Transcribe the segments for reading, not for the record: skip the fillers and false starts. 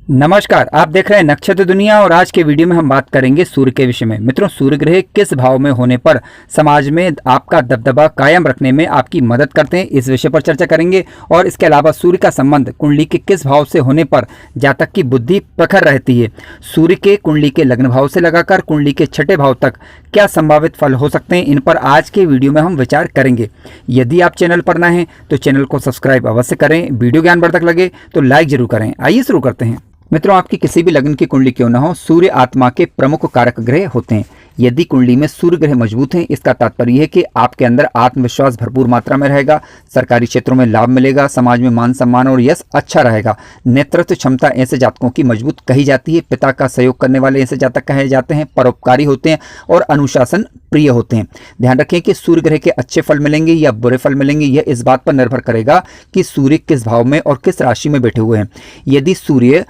नमस्कार, आप देख रहे हैं नक्षत्र दुनिया और आज के वीडियो में हम बात करेंगे सूर्य के विषय में। मित्रों, सूर्य ग्रह किस भाव में होने पर समाज में आपका दबदबा कायम रखने में आपकी मदद करते हैं, इस विषय पर चर्चा करेंगे। और इसके अलावा सूर्य का संबंध कुंडली के किस भाव से होने पर जातक की बुद्धि प्रखर रहती है, सूर्य के कुंडली के लग्न भाव से लगाकर कुंडली के छठे भाव तक क्या संभावित फल हो सकते हैं, इन पर आज के वीडियो में हम विचार करेंगे। यदि आप चैनल पर नए हैं तो चैनल को सब्सक्राइब अवश्य करें, वीडियो ज्ञानवर्धक लगे तो लाइक जरूर करें। आइए शुरू करते हैं। मित्रों, आपकी किसी भी लग्न की कुंडली क्यों न हो, सूर्य आत्मा के प्रमुख कारक ग्रह होते हैं। यदि कुंडली में सूर्य ग्रह मजबूत हैं, इसका तात्पर्य है कि आपके अंदर आत्मविश्वास भरपूर मात्रा में रहेगा, सरकारी क्षेत्रों में लाभ मिलेगा, समाज में मान सम्मान और यश अच्छा रहेगा। नेतृत्व क्षमता ऐसे जातकों की मजबूत कही जाती है। पिता का सहयोग करने वाले ऐसे जातक कहे जाते हैं। परोपकारी होते हैं और अनुशासन प्रिय होते हैं। ध्यान रखें कि सूर्य ग्रह के अच्छे फल मिलेंगे या बुरे फल मिलेंगे, यह इस बात पर निर्भर करेगा कि सूर्य किस भाव में और किस राशि में बैठे हुए हैं। यदि सूर्य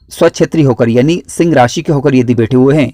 स्वक्षेत्री होकर यानी सिंह राशि के होकर यदि बैठे हुए हैं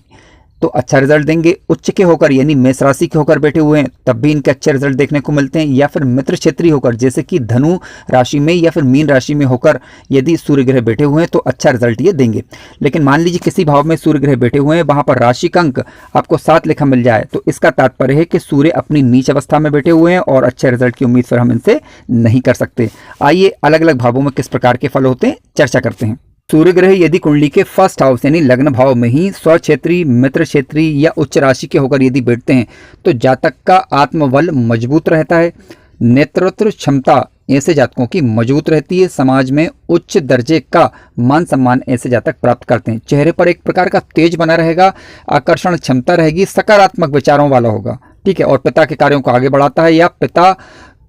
तो अच्छा रिजल्ट देंगे। उच्च के होकर यानी मेष राशि के होकर बैठे हुए हैं तब भी इनके अच्छे रिजल्ट देखने को मिलते हैं। या फिर मित्र क्षेत्रीय होकर जैसे कि धनु राशि में या फिर मीन राशि में होकर यदि सूर्य ग्रह बैठे हुए हैं तो अच्छा रिजल्ट ये देंगे। लेकिन मान लीजिए किसी भाव में सूर्य ग्रह बैठे हुए हैं, वहां पर राशि का अंक आपको 7 लिखा मिल जाए तो इसका तात्पर्य है कि सूर्य अपनी नीच अवस्था में बैठे हुए हैं और अच्छे रिजल्ट की उम्मीद फिर हम इनसे नहीं कर सकते। आइए अलग अलग भावों में किस प्रकार के फल होते हैं चर्चा करते हैं। सूर्य ग्रह यदि कुंडली के फर्स्ट हाउस यानी लग्न भाव में ही स्वक्षेत्री, मित्र क्षेत्री या उच्च राशि के होकर यदि बैठते हैं तो जातक का आत्मबल मजबूत रहता है। नेतृत्व क्षमता ऐसे जातकों की मजबूत रहती है। समाज में उच्च दर्जे का मान सम्मान ऐसे जातक प्राप्त करते हैं। चेहरे पर एक प्रकार का तेज बना रहेगा, आकर्षण क्षमता रहेगी, सकारात्मक विचारों वाला होगा, ठीक है। और पिता के कार्यों को आगे बढ़ाता है या पिता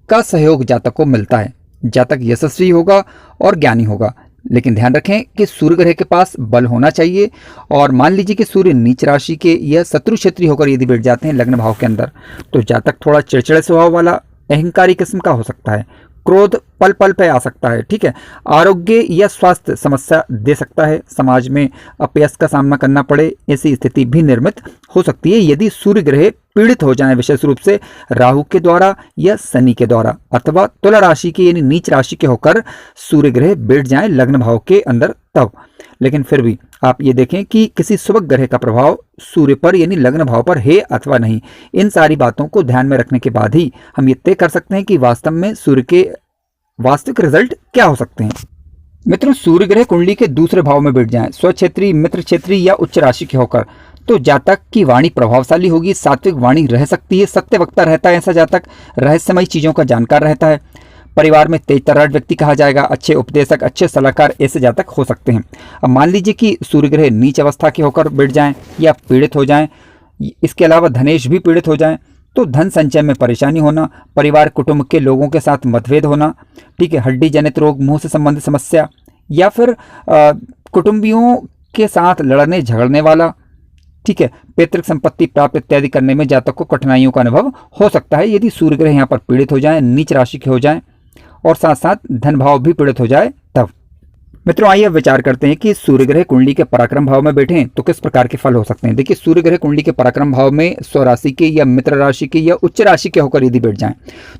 का सहयोग जातक को मिलता है। जातक यशस्वी होगा और ज्ञानी होगा। लेकिन ध्यान रखें कि सूर्य ग्रह के पास बल होना चाहिए। और मान लीजिए कि सूर्य नीच राशि के या शत्रु क्षेत्री होकर यदि बैठ जाते हैं लग्न भाव के अंदर तो जातक थोड़ा चिड़चिड़े स्वभाव वाला, अहंकारी किस्म का हो सकता है। क्रोध पल पल पे आ सकता है, ठीक है। आरोग्य या स्वास्थ्य समस्या दे सकता है। समाज में अपयश का सामना करना पड़े ऐसी स्थिति भी निर्मित हो सकती है यदि सूर्य ग्रह पीड़ित हो जाए, विशेष रूप से राहु के द्वारा या शनि के द्वारा, अथवा तुला राशि के यानी नीच राशि के होकर सूर्य ग्रह बैठ जाए लग्न भाव के अंदर तब। लेकिन फिर भी आप ये देखें कि किसी शुभ ग्रह का प्रभाव सूर्य पर यानी लग्न भाव पर है अथवा नहीं। इन सारी बातों को ध्यान में रखने के बाद ही हम ये तय कर सकते हैं कि वास्तव में सूर्य के वास्तविक रिजल्ट क्या हो सकते हैं। मित्रों, सूर्य ग्रह कुंडली के दूसरे भाव में बैठ जाएं, स्वक्षेत्री, मित्र क्षेत्री या उच्च राशि के होकर, तो जातक की वाणी प्रभावशाली होगी, सात्विक वाणी रह सकती है, सत्य वक्ता रहता है ऐसा जातक, रहस्यमयी चीजों का जानकार रहता है। परिवार में तेज तर्राट व्यक्ति कहा जाएगा, अच्छे उपदेशक, अच्छे सलाहकार ऐसे जातक हो सकते हैं। अब मान लीजिए कि सूर्य ग्रह नीच अवस्था के होकर बैठ जाएं या पीड़ित हो जाएं, इसके अलावा धनेश भी पीड़ित हो जाएं तो धन संचय में परेशानी होना, परिवार कुटुंब के लोगों के साथ मतभेद होना, ठीक है, हड्डी जनित रोग, मुंह से संबंधित समस्या या फिर कुटुंबियों के साथ लड़ने झगड़ने वाला, ठीक है, पैतृक संपत्ति प्राप्त इत्यादि करने में जातक को कठिनाइयों का अनुभव हो सकता है यदि सूर्य ग्रह यहाँ पर पीड़ित हो जाए, नीच राशि के हो जाए और साथ साथ धन भाव भी पीड़ित हो जाए तब। मित्रों, आइए विचार करते हैं कि सूर्य ग्रह कुंडली के पराक्रम भाव में बैठे तो किस प्रकार के फल हो सकते हैं। देखिए, सूर्य ग्रह कुंडली के पराक्रम भाव में स्वराशि के या मित्र राशि के या उच्च राशि के होकर यदि बैठ जाएं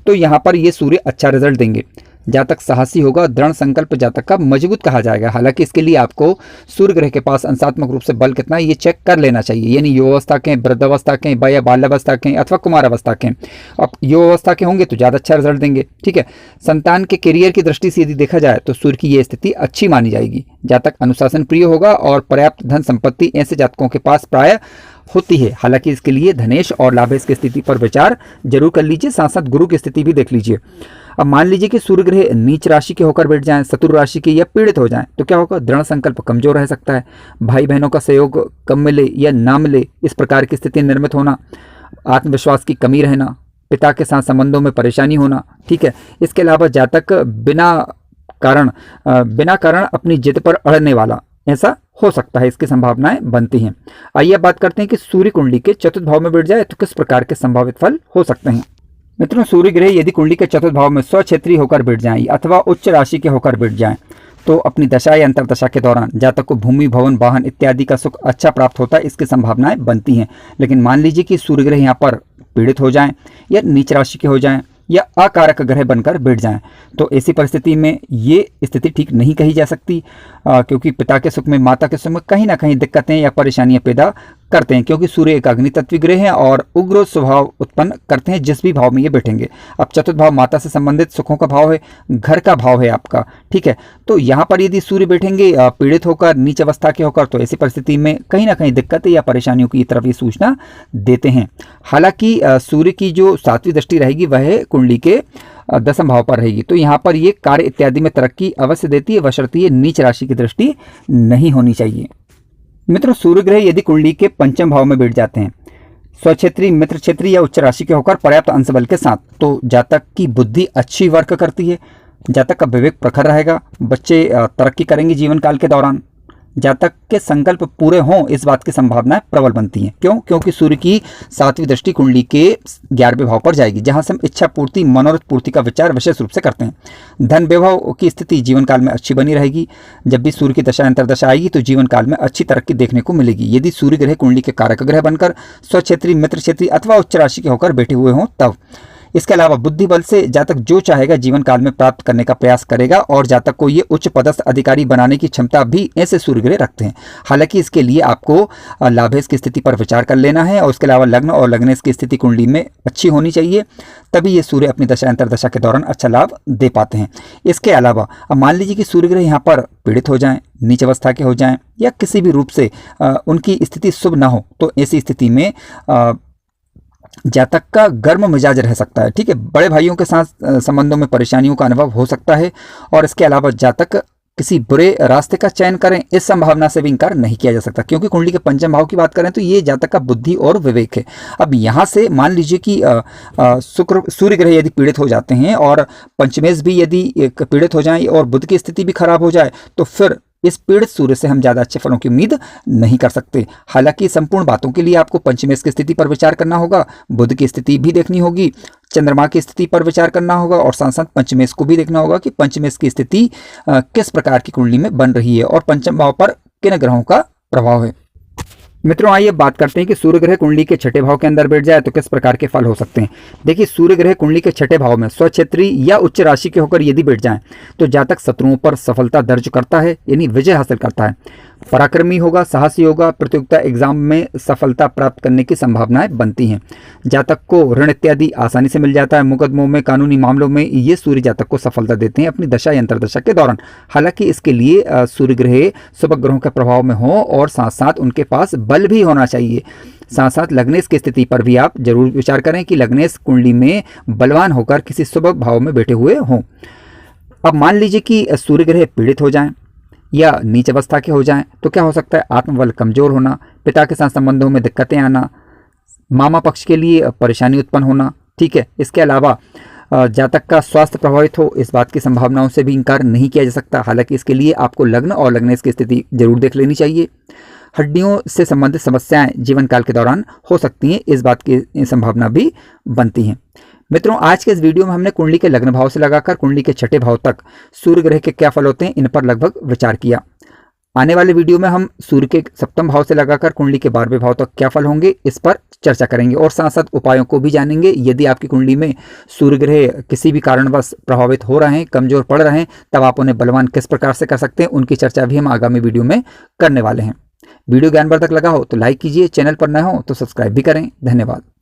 तो यहाँ पर ये सूर्य अच्छा रिजल्ट देंगे। जातक साहसी होगा, दृढ़ संकल्प जातक का मजबूत कहा जाएगा। हालांकि इसके लिए आपको सूर्य ग्रह के पास अंशात्मक रूप से बल कितना है ये चेक कर लेना चाहिए, यानी युवावस्था के, वृद्धावस्था के, या बाल्यावस्था के अथवा कुमारावस्था के। अब युवावस्था के होंगे तो ज़्यादा अच्छा रिजल्ट देंगे, ठीक है। संतान के करियर की दृष्टि से यदि देखा जाए तो सूर्य की ये स्थिति अच्छी मानी जाएगी। जातक अनुशासन प्रिय होगा और पर्याप्त धन संपत्ति ऐसे जातकों के पास प्राय होती है। हालांकि इसके लिए धनेश और लाभेश की स्थिति पर विचार जरूर कर लीजिए, साथ साथ गुरु की स्थिति भी देख लीजिए। अब मान लीजिए कि सूर्य ग्रह नीच राशि के होकर बैठ जाएं, शत्रु राशि के या पीड़ित हो जाएं तो क्या होगा, दृढ़ संकल्प कमजोर रह सकता है, भाई बहनों का सहयोग कम मिले या ना मिले इस प्रकार की स्थिति निर्मित होना, आत्मविश्वास की कमी रहना, पिता के साथ संबंधों में परेशानी होना, ठीक है। इसके अलावा जातक बिना कारण अपनी जिद पर अड़ने वाला ऐसा हो सकता है, इसकी संभावनाएं बनती हैं। आइए अब बात करते हैं कि सूर्य कुंडली के चतुर्थ भाव में बैठ जाए तो किस प्रकार के संभावित फल हो सकते हैं। मित्रों, सूर्य ग्रह यदि कुंडली के चतुर्थ भाव में स्वक्षेत्री होकर बैठ जाएं अथवा उच्च राशि के होकर बैठ जाएं तो अपनी दशा या अंतरदशा के दौरान जातक को भूमि, भवन, वाहन इत्यादि का सुख अच्छा प्राप्त होता है, इसकी संभावनाएं बनती हैं। लेकिन मान लीजिए कि सूर्य ग्रह यहाँ पर पीड़ित हो जाएं या नीच राशि के हो जाएं या अकारक ग्रह बनकर बैठ जाएं, तो ऐसी परिस्थिति में ये स्थिति ठीक नहीं कही जा सकती, क्योंकि पिता के सुख में माता के सुख में कहीं ना कहीं दिक्कतें या परेशानियां पैदा करते हैं, क्योंकि सूर्य एक अग्नि तत्वी ग्रह है और उग्र स्वभाव उत्पन्न करते हैं जिस भी भाव में ये बैठेंगे। अब चतुर्थ भाव माता से संबंधित सुखों का भाव है, घर का भाव है आपका, ठीक है। तो यहाँ पर यदि सूर्य बैठेंगे पीड़ित होकर, नीच अवस्था के होकर, तो ऐसी परिस्थिति में कहीं ना कहीं दिक्कतें या परेशानियों की तरफ ये सूचना देते हैं। हालांकि सूर्य की जो 7वीं दृष्टि रहेगी वह कुंडली के 10वें भाव पर रहेगी, तो यहाँ पर ये कार्य इत्यादि में तरक्की अवश्य देती है, बशर्ते ये नीच राशि की दृष्टि नहीं होनी चाहिए। मित्रों, सूर्य ग्रह यदि कुंडली के 5वें भाव में बैठ जाते हैं, स्वक्षेत्री, मित्र क्षेत्री या उच्च राशि के होकर पर्याप्त अंश बल के साथ, तो जातक की बुद्धि अच्छी वर्क करती है, जातक का विवेक प्रखर रहेगा, बच्चे तरक्की करेंगे जीवन काल के दौरान, जातक के संकल्प पूरे हों इस बात की संभावनाएं प्रबल बनती हैं। क्यों? क्योंकि सूर्य की 7वीं दृष्टि कुंडली के 11वें भाव पर जाएगी, जहां से हम इच्छा पूर्ति, मनोरथ पूर्ति का विचार विशेष रूप से करते हैं। धन वैभव की स्थिति जीवन काल में अच्छी बनी रहेगी। जब भी सूर्य की दशा अंतर्दशा आएगी तो जीवन काल में अच्छी तरक्की देखने को मिलेगी, यदि सूर्य ग्रह कुंडली के कारक ग्रह बनकर स्वक्षेत्री, मित्र क्षेत्री अथवा उच्च राशि के होकर बैठे हुए हों तब। इसके अलावा बुद्धि बल से जातक जो चाहेगा जीवन काल में प्राप्त करने का प्रयास करेगा, और जातक को ये उच्च पदस्थ अधिकारी बनाने की क्षमता भी ऐसे सूर्य ग्रह रखते हैं। हालांकि इसके लिए आपको लाभेश की स्थिति पर विचार कर लेना है, और उसके अलावा लग्न और लग्नेश की स्थिति कुंडली में अच्छी होनी चाहिए, तभी ये सूर्य अपनी दशा अंतर्दशा के दौरान अच्छा लाभ दे पाते हैं। इसके अलावा अब मान लीजिए कि सूर्य ग्रह यहाँ पर पीड़ित हो जाएं, नीच अवस्था के हो जाएं, या किसी भी रूप से उनकी स्थिति शुभ ना हो, तो ऐसी स्थिति में जातक का गर्म मिजाज रह सकता है, ठीक है। बड़े भाइयों के साथ संबंधों में परेशानियों का अनुभव हो सकता है, और इसके अलावा जातक किसी बुरे रास्ते का चयन करें, इस संभावना से भी इनकार नहीं किया जा सकता, क्योंकि कुंडली के 5वें भाव की बात करें तो ये जातक का बुद्धि और विवेक है। अब यहाँ से मान लीजिए कि शुक्र, सूर्य ग्रह यदि पीड़ित हो जाते हैं और पंचमेश भी यदि पीड़ित हो जाए और बुध की स्थिति भी खराब हो जाए, तो फिर इस पीड़ित सूर्य से हम ज़्यादा अच्छे फलों की उम्मीद नहीं कर सकते। हालांकि संपूर्ण बातों के लिए आपको पंचमेश की स्थिति पर विचार करना होगा, बुध की स्थिति भी देखनी होगी, चंद्रमा की स्थिति पर विचार करना होगा, और साथ साथ पंचमेश को भी देखना होगा कि पंचमेश की स्थिति किस प्रकार की कुंडली में बन रही है और पंचम भाव पर किन ग्रहों का प्रभाव है। मित्रों, आइए बात करते हैं कि सूर्य ग्रह कुंडली के 6ठे भाव के अंदर बैठ जाए तो किस प्रकार के फल हो सकते हैं। देखिए, सूर्य ग्रह कुंडली के 6ठे भाव में स्वक्षेत्री या उच्च राशि के होकर यदि बैठ जाएं तो जातक शत्रुओं पर सफलता दर्ज करता है, यानी विजय हासिल करता है, पराक्रमी होगा, साहसी होगा, प्रतियोगिता एग्जाम में सफलता प्राप्त करने की संभावनाएं बनती हैं। जातक को ऋण इत्यादि आसानी से मिल जाता है, मुकदमों में, कानूनी मामलों में ये सूर्य जातक को सफलता देते हैं अपनी दशा या अंतर्दशा के दौरान। हालांकि इसके लिए सूर्य ग्रह शुभ ग्रहों के प्रभाव में हो और साथ साथ उनके पास बल भी होना चाहिए। साथ साथ लग्नेश की स्थिति पर भी आप जरूर विचार करें कि लग्नेश कुंडली में बलवान होकर किसी शुभ भाव में बैठे हुए हों। अब मान लीजिए कि सूर्य ग्रह पीड़ित हो जाएं या नीच अवस्था के हो जाएं तो क्या हो सकता है? आत्मबल कमजोर होना, पिता के साथ संबंधों में दिक्कतें आना, मामा पक्ष के लिए परेशानी उत्पन्न होना, ठीक है। इसके अलावा जातक का स्वास्थ्य प्रभावित हो, इस बात की संभावनाओं से भी इनकार नहीं किया जा सकता। हालांकि इसके लिए आपको लग्न और लग्नेश की स्थिति जरूर देख लेनी चाहिए। हड्डियों से संबंधित समस्याएं जीवन काल के दौरान हो सकती हैं, इस बात की संभावना भी बनती हैं। मित्रों, आज के इस वीडियो में हमने कुंडली के लग्न भाव से लगाकर कुंडली के 6ठे भाव तक सूर्य ग्रह के क्या फल होते हैं, इन पर लगभग विचार किया। आने वाले वीडियो में हम सूर्य के 7वें भाव से लगाकर कुंडली के 12वें भाव तक क्या फल होंगे, इस पर चर्चा करेंगे और साथ साथ उपायों को भी जानेंगे। यदि आपकी कुंडली में सूर्य ग्रह किसी भी कारणवश प्रभावित हो रहे हैं, कमजोर पड़ रहे हैं, तब आप उन्हें बलवान किस प्रकार से कर सकते हैं, उनकी चर्चा भी हम आगामी वीडियो में करने वाले हैं। वीडियो ज्ञानवर्धक लगा हो तो लाइक कीजिए, चैनल पर नए हो तो सब्सक्राइब भी करें। धन्यवाद।